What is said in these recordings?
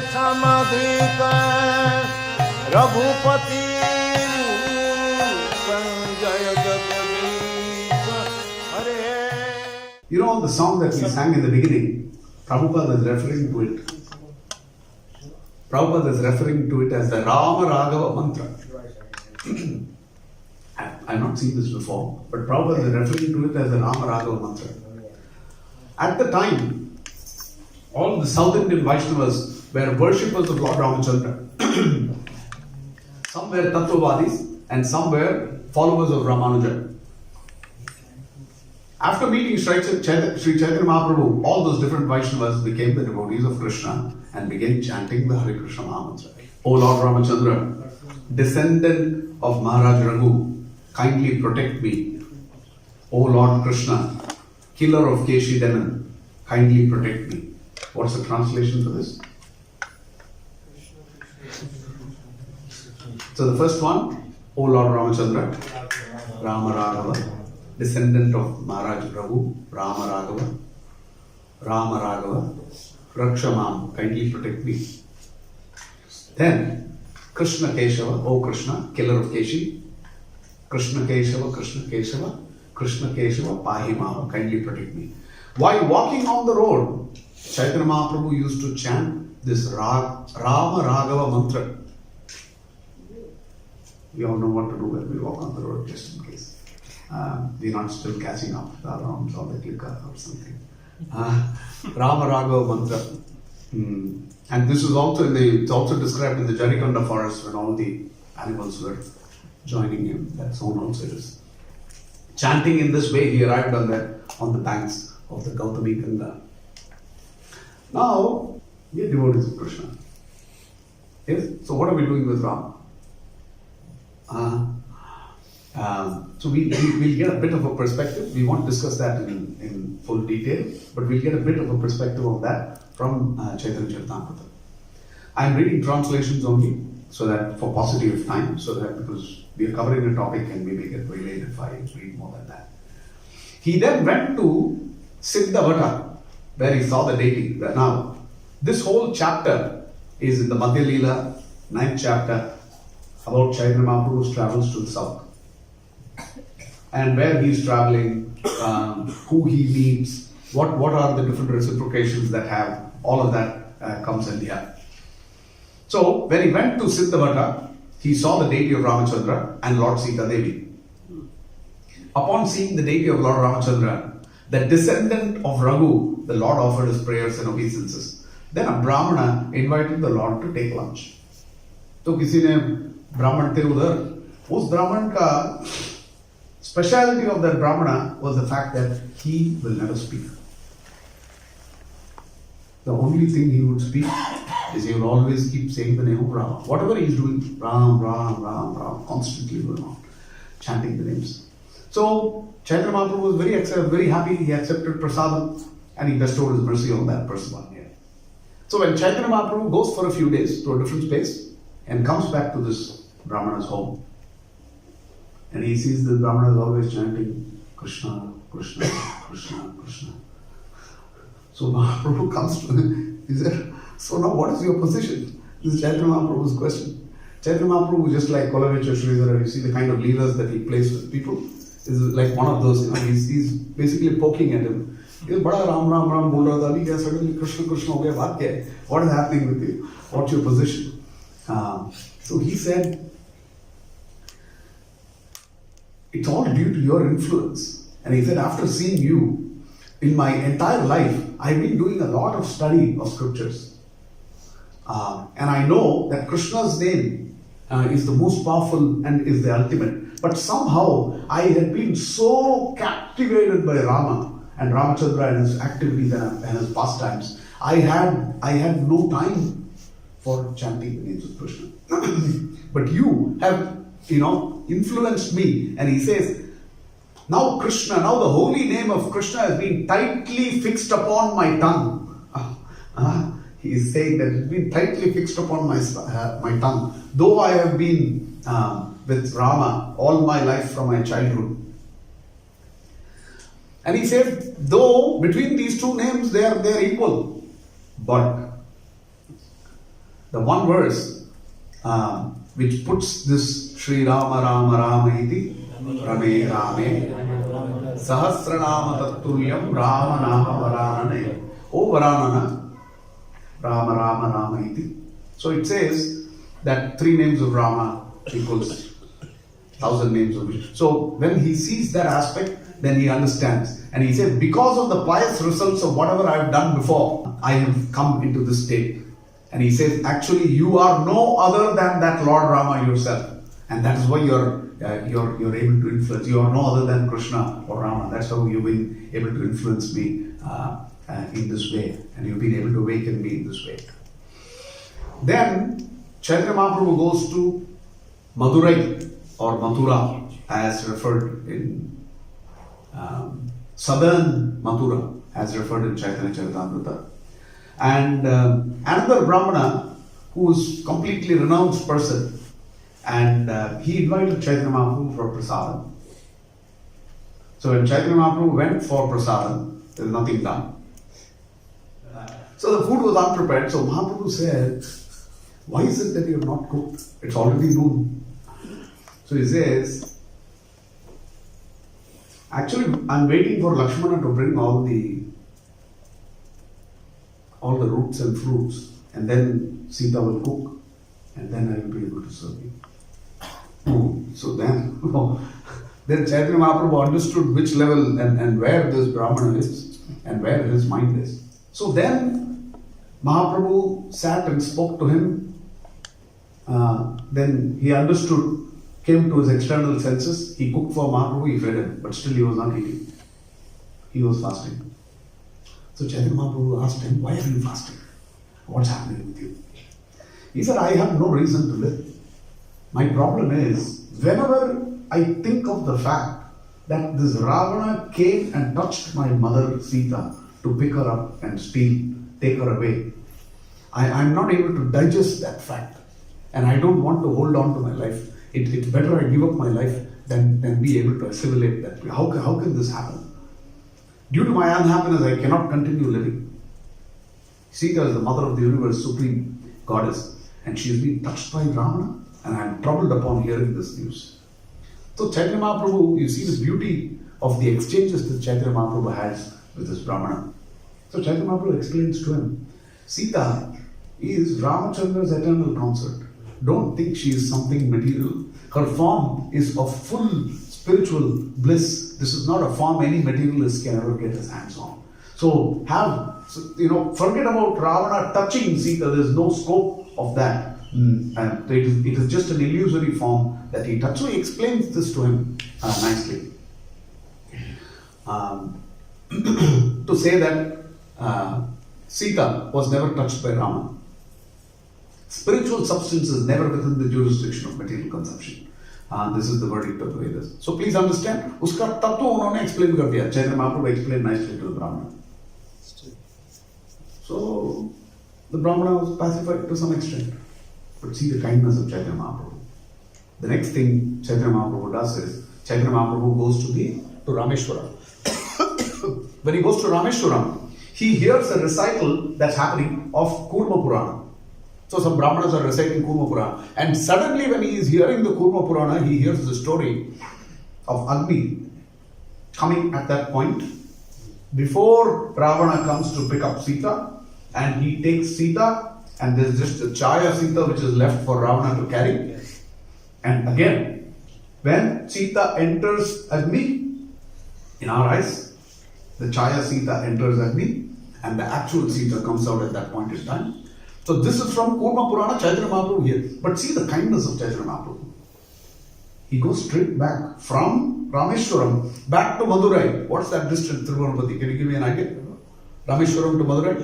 samadhita Raghupati Sanjaya Jagadish Hare. You know the song that we sang in the beginning, Prabhupada is referring to it. Prabhupada is referring to it as the Rama Raghava mantra. I've not seen this before, but Prabhupada is referring to it as the Rama Raghava mantra. At the time, all the South Indian Vaishnavas were worshippers of Lord Ramachandra. Some were Tattvavadis and some were followers of Ramanuja. After meeting Sri Chaitanya Mahaprabhu, all those different Vaishnavas became the devotees of Krishna and began chanting the Hare Krishna Mahamantra. O Lord Ramachandra, descendant of Maharaj Raghu, kindly protect me. O Lord Krishna, killer of Keshi demon, kindly protect me. What's the translation for this? So the first one, O Lord Ramachandra, Rama Raghava, descendant of Maharaj Raghu, Rama Raghava, Rakshamam, kindly protect me. Then, Krishna Keshava, O Krishna, killer of Keshi, Krishna Keshava, Pahimam, kindly protect me. While walking on the road, Chaitanya Mahaprabhu used to chant this Rama Raghava mantra. We all know what to do when we walk on the road, just in case. We're not still catching up the alarms or the clicker or something. Rama Raghava mantra. And this is also it's also described in the Jarikanda forest when all the animals were joining him. That zone also is. Chanting in this way, he arrived on the banks of the Gautami Kanda. Now, we are devotees of Krishna. Yes? So what are we doing with Rama? So we'll get a bit of a perspective. We won't discuss that in full detail, but we'll get a bit of a perspective of that from Chaitanya Charitamrita. I'm reading translations only, so that for paucity of time, so that because we are covering a topic and we may get relayed if I read more than that. He then went to Siddhavata, where he saw the deity. Now, this whole chapter is in the Madhya Leela, 9th chapter, about Chaitanya Mahaprabhu's travels to the south. And where he is traveling, who he meets, what are the different reciprocations that have, all of that comes in here. So, when he went to Siddhavata, he saw the deity of Ramachandra and Lord Sita Devi. Upon seeing the deity of Lord Ramachandra, the descendant of Raghu, the Lord offered his prayers and obeisances. Then a Brahmana invited the Lord to take lunch. तो किसी ने ब्राह्मण थे उधर, उस ब्राह्मण का speciality of that Brahmana was the fact that he will never speak. The only thing he would speak is he will always keep saying the name of Rama. Whatever he is doing, Ram, constantly going on, chanting the names. So, Chaitanya Mahaprabhu was very happy. He accepted prasadam and he bestowed his mercy on that person one year. So, when Chaitanya Mahaprabhu goes for a few days to a different space and comes back to this Brahmana's home, and he sees the Brahmana is always chanting Krishna, Krishna, Krishna, Krishna. So Mahaprabhu comes to him. He said, so now what is your position? This is Chaitanya Mahaprabhu's question. Chaitanya Mahaprabhu, just like Kolavich or Sridhara, you see the kind of leelas that he plays with people, is like one of those, he's basically poking at him. He says, Bada Ram Ram Ram bol raha tha, abhi suddenly Krishna Krishna ho gaya, baat kya hai? What is happening with you? What's your position? So he said, it's all due to your influence. And he said, after seeing you, in my entire life, I've been doing a lot of study of scriptures. And I know that Krishna's name is the most powerful and is the ultimate. But somehow, I had been so captivated by Rama and Ramachandra and his activities and his pastimes. I had no time for chanting the names of Krishna. But you have, influenced me. And he says, now Krishna, now the holy name of Krishna has been tightly fixed upon my tongue. He is saying that it's been tightly fixed upon my tongue. Though I have been with Rama all my life from my childhood. And he said, though between these two names they are equal. But the one verse which puts this Sri Rama Rama Rama iti Rame Rame Sahasranama Tattulyam Rama Nama Varanane. O Varanana Rama Rama Rama iti. So it says that 3 names of Rama equals 1,000 names of Vishnu. So when he sees that aspect, then he understands. And he says, because of the pious results of whatever I have done before, I have come into this state. And he says, actually, you are no other than that Lord Rama yourself. And that is why you're able to influence. You are no other than Krishna or Rama. That's how you've been able to influence me in this way. And you've been able to awaken me in this way. Then, Chaitanya Mahaprabhu goes to Madurai or Mathura, as referred in southern Mathura, as referred in Chaitanya Charitamrita. And another Brahmana who is completely renounced person, and he invited Chaitanya Mahaprabhu for prasadam. So when Chaitanya Mahaprabhu went for prasadam, there was nothing done. So the food was unprepared. So Mahaprabhu said, why is it that you have not cooked? It's already noon. So he says, actually I'm waiting for Lakshmana to bring all the roots and fruits, and then Sita will cook, and then I will be able to serve you. So then Chaitanya Mahaprabhu understood which level and where this Brahmana is and where his mind is. So then Mahaprabhu sat and spoke to him. Then he understood, came to his external senses. He cooked for Mahaprabhu, he fed him, but still he was not eating. He was fasting. So Chaitanya Mahaprabhu asked him, why are you fasting? What's happening with you? He said, I have no reason to live. My problem is, whenever I think of the fact that this Ravana came and touched my mother Sita to pick her up and take her away, I'm not able to digest that fact. And I don't want to hold on to my life. It's better I give up my life than be able to assimilate that. How can this happen? Due to my unhappiness, I cannot continue living. Sita is the mother of the universe, supreme goddess, and she has been touched by Ravana, and I am troubled upon hearing this news. So Chaitanya Mahaprabhu, you see the beauty of the exchanges that Chaitanya Mahaprabhu has with this Brahmana. So Chaitanya Mahaprabhu explains to him, Sita is Ramachandra's eternal consort. Don't think she is something material. Her form is of full spiritual bliss. This is not a form any materialist can ever get his hands on. So forget about Ravana touching Sita. There is no scope of that. And it is just an illusory form that he touched. So he explains this to him nicely. To say that Sita was never touched by Rama. Spiritual substance is never within the jurisdiction of material consumption. This is the verdict of the Vedas. So please understand, uska tattva unhone explain kar diya. Chaitanya Mahaprabhu explained nicely to the Brahmana. So the Brahmana was pacified to some extent. But see the kindness of Chaitanya Mahaprabhu. The next thing Chaitanya Mahaprabhu does is, Chaitanya Mahaprabhu goes to Rameshwaram. When he goes to Rameshwaram, he hears a recital that's happening of Kurma Purana. So some Brahmanas are reciting Kurma Purana. And suddenly when he is hearing the Kurma Purana, he hears the story of Agni coming at that point. Before Ravana comes to pick up Sita, and he takes Sita, and there's just a Chaya Sita which is left for Ravana to carry. And again, when Sita enters Agni, in our eyes, the Chaya Sita enters Agni, and the actual Sita comes out at that point in time. So this is from Kurma Purana, Chaitanya Mahaprabhu here. But see the kindness of Chaitanya Mahaprabhu. He goes straight back from Rameshwaram back to Madurai. What's that distance, Tirunelveli? Can you give me an idea? Rameshwaram to Madurai?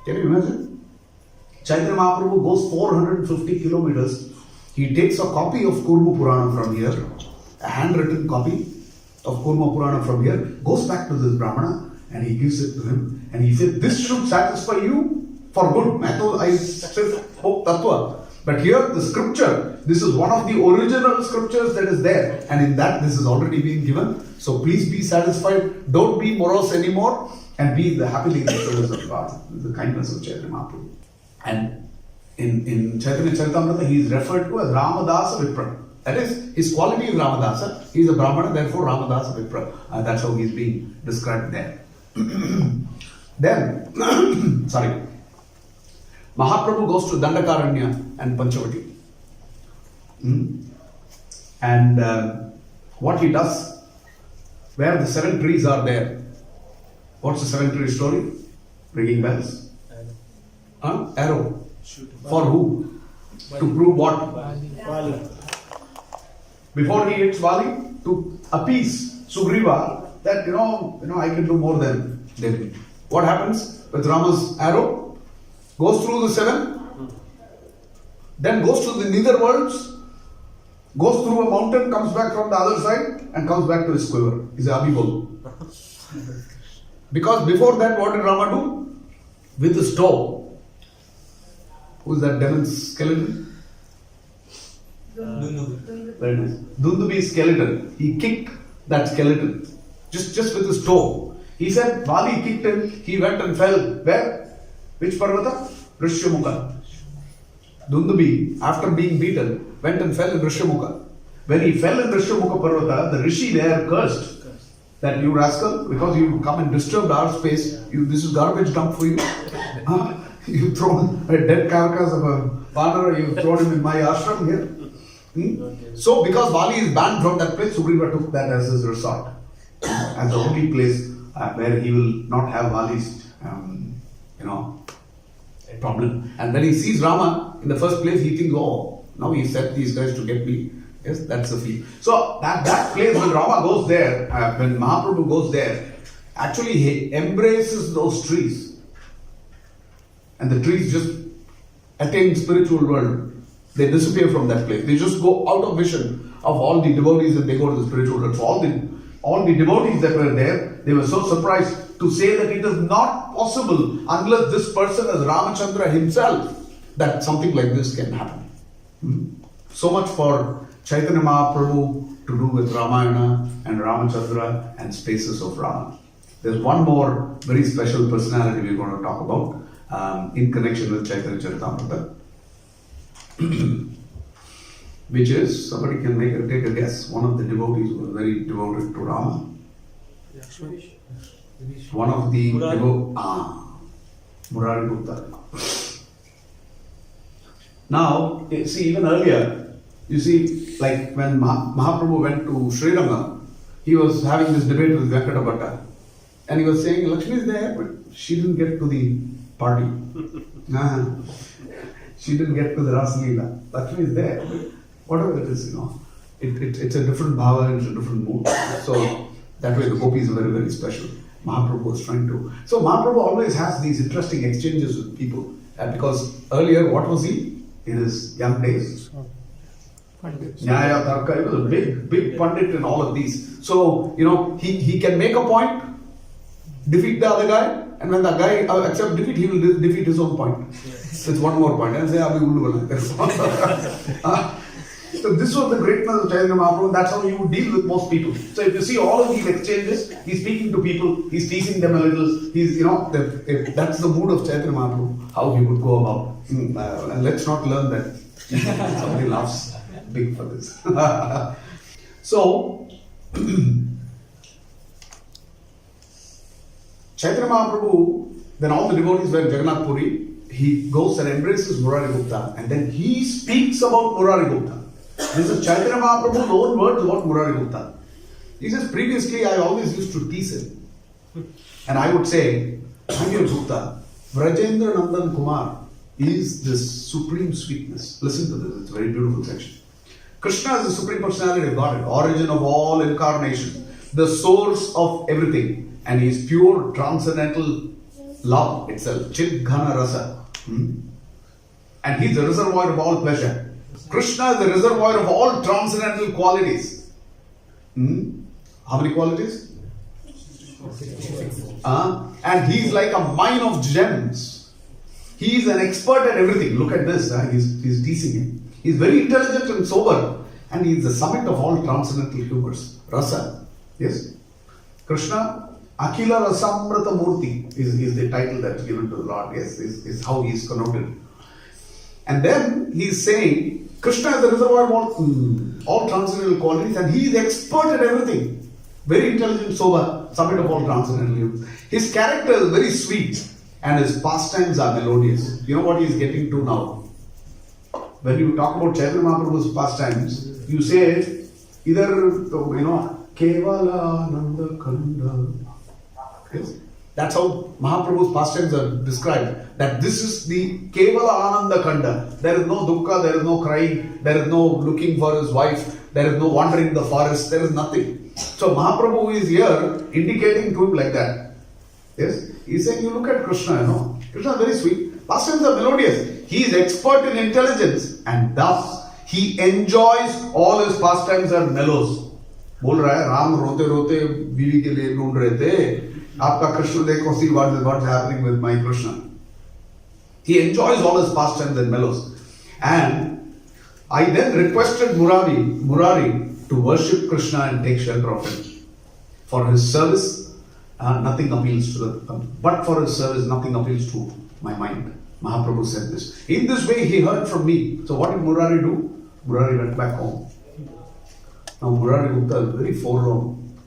Can you imagine? Chaitanya Mahaprabhu goes 450 kilometers. He takes a copy of Kurma Purana from here, a handwritten copy of Kurma Purana from here, goes back to this Brahmana, and he gives it to him. And he said, this should satisfy you for good. I spoke tattva. But here the scripture, this is one of the original scriptures that is there. And in that this has already been given. So please be satisfied. Don't be morose anymore. and be the happily in the service of God, the kindness of Chaitanya Mahaprabhu. And in Chaitanya Charitamrita, he is referred to as Ramadasa Vipra. That is, his quality is Ramadasa. He is a Brahmana, therefore Ramadasa Vipra. That's how he is being described there. Then, Mahaprabhu goes to Dandakaranya and Panchavati. And what he does, where the 7 trees are there. What's the 7 tree story? Ringing bells. Arrow. For who? To prove what? Bala. Before he hits Bali, to appease Sugriva that I can do more than them. What happens with Rama's arrow? Goes through the 7, then goes to the nether worlds, goes through a mountain, comes back from the other side, and comes back to his quiver. He's a Abhibol. Because before that, what did Rama do? With the stove. Who's that demon's skeleton? Very nice. Dundubi skeleton. He kicked that skeleton. Just with his toe. He said, Bali kicked him, he went and fell. Where? Which Parvata? Rishyamukha. Dundubi, after being beaten, went and fell in Rishyamukha. When he fell in Rishyamukha Parvata, the Rishi there cursed. That you rascal, because you come and disturbed our space, this is garbage dump for you. You've thrown a dead carcass of a Vanara, you've thrown him in my ashram here. So, because Bali is banned from that place, Sugriva took that as his resort, as the only place where he will not have Bali's, problem. And when he sees Rama, in the first place, he thinks, oh, now he set these guys to get me. Yes, that's the feel. So, that place when Rama goes there, when Mahaprabhu goes there, actually he embraces those trees. And the trees just attain spiritual world. They disappear from that place. They just go out of vision of all the devotees and they go to the spiritual world. So all the devotees that were there, they were so surprised to say that it is not possible unless this person is Ramachandra himself that something like this can happen. So much for Chaitanya Mahaprabhu to do with Ramayana and Ramachandra and spaces of Rama. There's one more very special personality we're going to talk about in connection with Chaitanya Charitamrita. Which is, somebody can take a guess, one of the devotees who was very devoted to Rama. One of the Murari Gupta. Now, see, even earlier, you see, like when Mahaprabhu went to Sriranga, he was having this debate with Venkata Bhatta. And he was saying, Lakshmi is there, but she didn't get to the party. She didn't get to the Ras Leela. Lakshmi is there, but whatever it is, it's a different bhava, it's a different mood. So that way the gopis are very, very special. Mahaprabhu was trying to. So Mahaprabhu always has these interesting exchanges with people. Because earlier, what was he in his young days? Nyaya, Tarka, he was a big pandit in all of these. So, he can make a point, defeat the other guy, and when the guy accepts defeat, he will defeat his own point. It's one more point. And say, so this was the greatness of Chaitanya Mahaprabhu. That's how he would deal with most people. So if you see all of these exchanges, he's speaking to people, he's teasing them a little. He's, that's the mood of Chaitanya Mahaprabhu, how he would go about. And let's not learn that. Somebody laughs big for this. So, Chaitanya Mahaprabhu, when all the devotees were in Jagannath Puri, he goes and embraces Murari Gupta and then he speaks about Murari Gupta. This is Chaitanya Mahaprabhu's own words about Murari Gupta. He says, previously I always used to tease him. And I would say, Daniel Gupta, Vrajendra Nandan Kumar is this supreme sweetness. Listen to this, it's a very beautiful section. Krishna is the Supreme Personality of Godhead, origin of all incarnations, the source of everything. And he is pure transcendental love itself, Chit Ghana Rasa. And he is the reservoir of all pleasure. Krishna is the reservoir of all transcendental qualities. How many qualities? And he is like a mine of gems. He is an expert at everything. Look at this, he's teasing him. He is very intelligent and sober. And he is the summit of all transcendental humors. Rasa. Yes? Krishna Akhila Rasamrata Murti is the title that's given to the Lord. Yes, is how he is connoted. And then he is saying, Krishna is the reservoir of all transcendental qualities, and he is expert at everything. Very intelligent, sober, summit of all transcendental. His character is very sweet, and his pastimes are melodious. You know what he is getting to now? When you talk about Chaitanya Mahaprabhu's pastimes, you say, either, Kevala Nanda Kanda. Yes? That's how Mahaprabhu's pastimes are described. That this is the Kevala Ananda Kanda. There is no dukkha, there is no crying, there is no looking for his wife, there is no wandering in the forest, there is nothing. So Mahaprabhu is here indicating to him like that. Yes? He is saying, you look at Krishna, Krishna is very sweet. Pastimes are melodious. He is expert in intelligence, and thus he enjoys all his pastimes are mellows. बोल रहा है राम रोते रोते बीवी के लिए ढूंढ रहे थे आपका कृष्ण देखो see what's happening with my Krishna. He enjoys all his pastimes and mellows. And I then requested Murari to worship Krishna and take shelter of him. For his service, nothing appeals to but for his service, nothing appeals to my mind. Mahaprabhu said this. In this way, he heard from me. So what did Murari do? Murari went back home. Now Murari Gupta is very forlorn.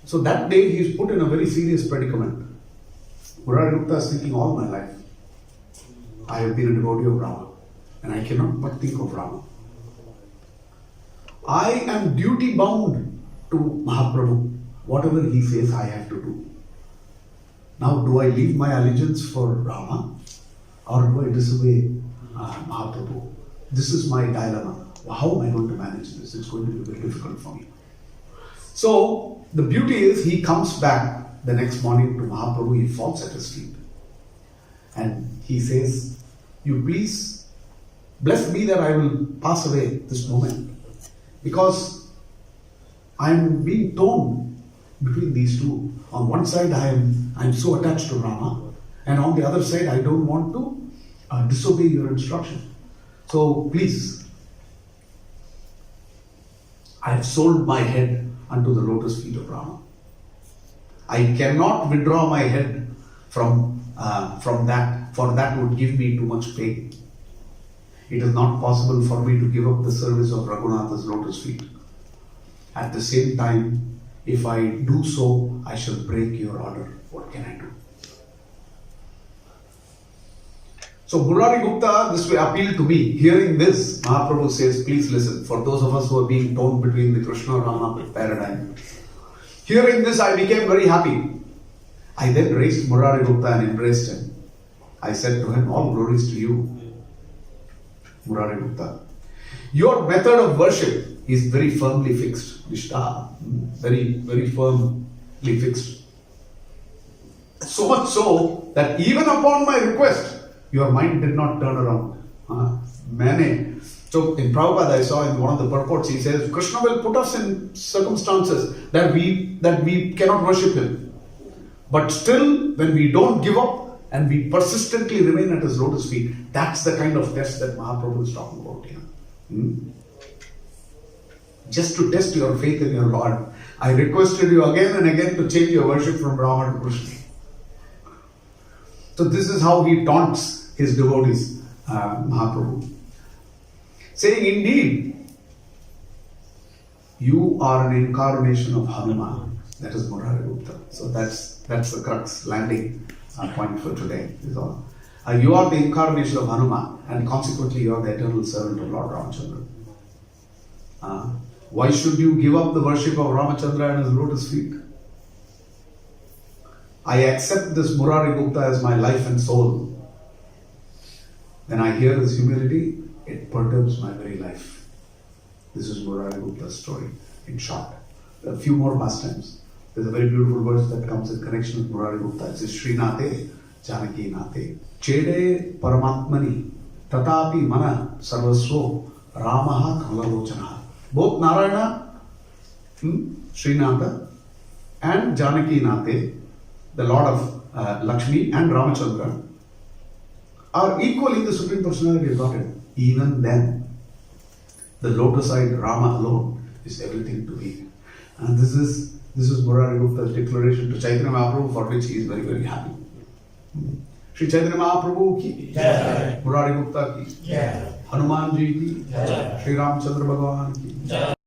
So that day he is put in a very serious predicament. Murari Gupta is thinking, all my life I have been a devotee of Rama, and I cannot but think of Rama. I am duty bound to Mahaprabhu. Whatever he says, I have to do. Now, do I leave my allegiance for Rama, or do I disobey Mahaprabhu? This is my dilemma. How am I going to manage this? It's going to be very difficult for me. So, the beauty is, he comes back the next morning to Mahaprabhu, he falls at his feet. And he says, you please bless me that I will pass away this moment. Because I am being torn between these two. On one side, I am so attached to Rama, and on the other side, I don't want to disobey your instruction. So please, I have sold my head unto the lotus feet of Rama. I cannot withdraw my head from that, for that would give me too much pain. It is not possible for me to give up the service of Raghunatha's lotus feet. At the same time, if I do so, I shall break your order. What can I do? So Murari Gupta this way appealed to me. Hearing this, Mahaprabhu says, please listen. For those of us who are being torn between the Krishna-Rama paradigm. Hearing this, I became very happy. I then raised Murari Gupta and embraced him. I said to him, all glories to you, Murari Gupta. Your method of worship is very firmly fixed. Nishtha, very, very firmly fixed. So much so that even upon my request, your mind did not turn around. So in Prabhupada, I saw in one of the purports, he says, Krishna will put us in circumstances that we cannot worship him. But still, when we don't give up and we persistently remain at his lotus feet, that's the kind of test that Mahaprabhu is talking about here. Just to test your faith in your Lord, I requested you again and again to change your worship from Rama to Krishna. So this is how he taunts his devotees, Mahaprabhu. Saying, indeed, you are an incarnation of Hanuman. That is Murari Gupta. So that's the crux, landing point for today. Is all. You are the incarnation of Hanuman, and consequently you are the eternal servant of Lord Ramachandra. Why should you give up the worship of Ramachandra and his lotus feet? I accept this Murari Gupta as my life and soul. When I hear his humility, it perturbs my very life. This is Murari Gupta's story, in short. A few more pastimes. There's a very beautiful verse that comes in connection with Murari Gupta. It says, Srinate, Janaki Nate, Chede Paramatmani, Tatapi Mana Sarvaswo, Ramaha Kalalochana. Both Narayana, Srinatha, and Janaki Nate, the Lord of Lakshmi and Ramachandra, are equal in the Supreme Personality of Godhead. Even then, the lotus-eyed Rama alone is everything to me. And this is This is Murari Gupta's declaration to Chaitanya Mahaprabhu, for which he is very, very happy. Sri Chaitanya Mahaprabhu ki, Murari Gupta ki, Hanuman ji ki, Sri Ramchandra Bhagavan ki.